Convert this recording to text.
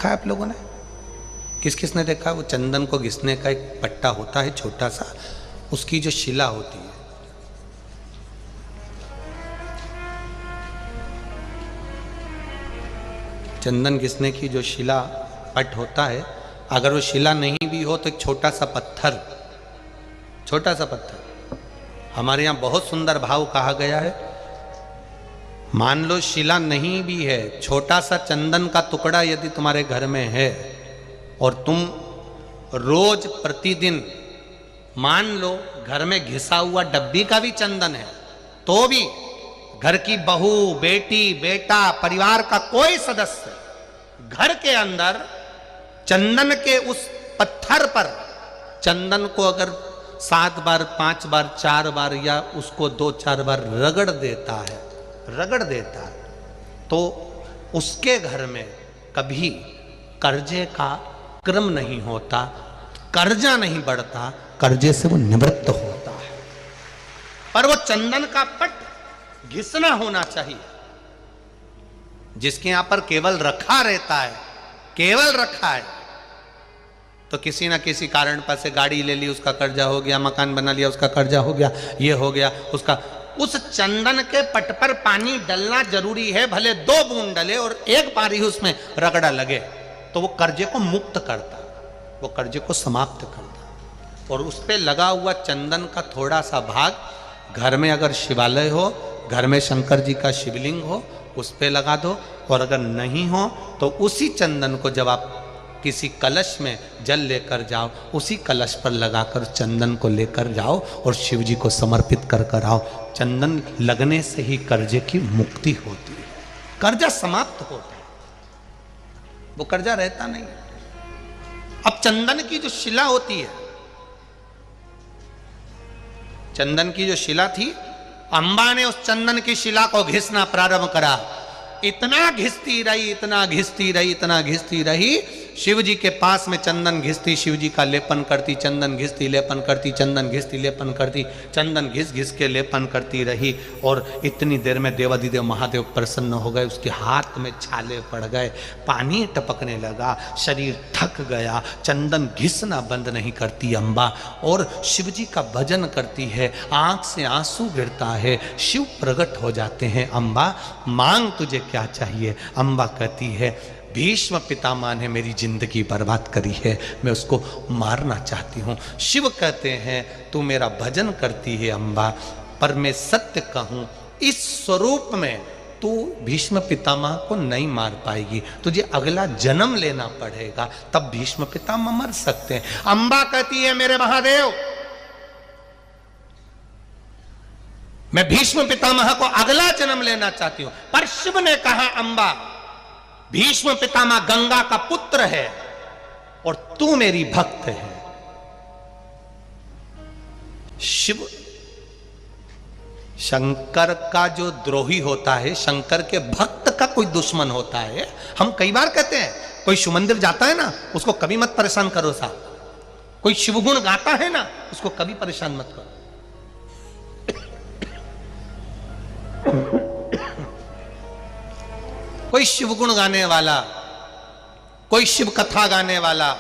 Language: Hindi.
देखा है आप लोगों ने? किस किस ने देखा? वो चंदन को घिसने का एक पट्टा होता है छोटा सा, उसकी जो शिला होती है, चंदन घिसने की जो शिला पट होता है, अगर वो शिला नहीं भी हो तो एक छोटा सा पत्थर, छोटा सा पत्थर। हमारे यहाँ बहुत सुंदर भाव कहा गया है, मान लो शिला नहीं भी है, छोटा सा चंदन का टुकड़ा यदि तुम्हारे घर में है और तुम रोज प्रतिदिन, मान लो घर में घिसा हुआ डब्बी का भी चंदन है, तो भी घर की बहू, बेटी, बेटा, परिवार का कोई सदस्य घर के अंदर चंदन के उस पत्थर पर चंदन को अगर 7 बार, 5 बार, 4 बार या उसको 2-4 बार रगड़ देता है, तो उसके घर में कभी कर्जे का क्रम नहीं होता, कर्जा नहीं बढ़ता, कर्जे से वो निवृत्त होता है। पर वो चंदन का पट घिसना होना चाहिए। जिसके यहां पर केवल रखा रहता है, केवल रखा है, तो किसी ना किसी कारण पर से गाड़ी ले ली, उसका कर्जा हो गया, मकान बना लिया, उसका कर्जा हो गया, ये हो गया, उसका। उस चंदन के पट पर पानी डलना जरूरी है, भले 2 बूंद डले और एक बार ही उसमें रगड़ा लगे, तो वो कर्जे को मुक्त करता, वो कर्जे को समाप्त करता। और उस पे लगा हुआ चंदन का थोड़ा सा भाग घर में अगर शिवालय हो, घर में शंकर जी का शिवलिंग हो, उस पे लगा दो। और अगर नहीं हो तो उसी चंदन को जब आप किसी कलश में जल लेकर जाओ, उसी कलश पर लगाकर चंदन को लेकर जाओ और शिव जी को समर्पित कर आओ। चंदन लगने से ही कर्जे की मुक्ति होती है, कर्जा समाप्त होता है, वो कर्जा रहता नहीं। अब चंदन की जो शिला होती है, चंदन की जो शिला थी, अंबा ने उस चंदन की शिला को घिसना प्रारंभ करा। इतना घिसती रही, इतना घिसती रही, इतना घिसती रही, शिव जी के पास में चंदन घिसती, शिव जी का लेपन करती, चंदन घिसती, लेपन करती, चंदन घिसती, लेपन करती, चंदन घिस घिस के लेपन करती रही। और इतनी देर में देवाधिदेव महादेव प्रसन्न हो गए, उसके हाथ में छाले पड़ गए, पानी टपकने लगा, शरीर थक गया, चंदन घिसना बंद नहीं करती अंबा, और शिव जी का भजन करती है, आंख से आंसू गिरता है, शिव प्रकट हो जाते हैं। अंबा मांग तुझे क्या चाहिए? अंबा कहती है, भीष्म पितामह ने मेरी जिंदगी बर्बाद करी है, मैं उसको मारना चाहती हूँ। शिव कहते हैं, तू मेरा भजन करती है अंबा, पर मैं सत्य कहूँ, इस स्वरूप में तू भीष्म पितामह को नहीं मार पाएगी, तुझे अगला जन्म लेना पड़ेगा, तब भीष्म पितामह मर सकते हैं। अंबा कहती है, मेरे महादेव, मैं भीष्म पितामह को अगला जन्म लेना चाहती हूं। पर शिव ने कहा, अंबा, भीष्म पितामह गंगा का पुत्र है और तू मेरी भक्त है। शिव शंकर का जो द्रोही होता है, शंकर के भक्त का कोई दुश्मन होता है। हम कई बार कहते हैं, कोई शिव मंदिर जाता है ना, उसको कभी मत परेशान करो साहब। कोई शिवगुण गाता है ना, उसको कभी परेशान मत करो। कोई शिवगुण गाने वाला, कोई शिव कथा गाने वाला,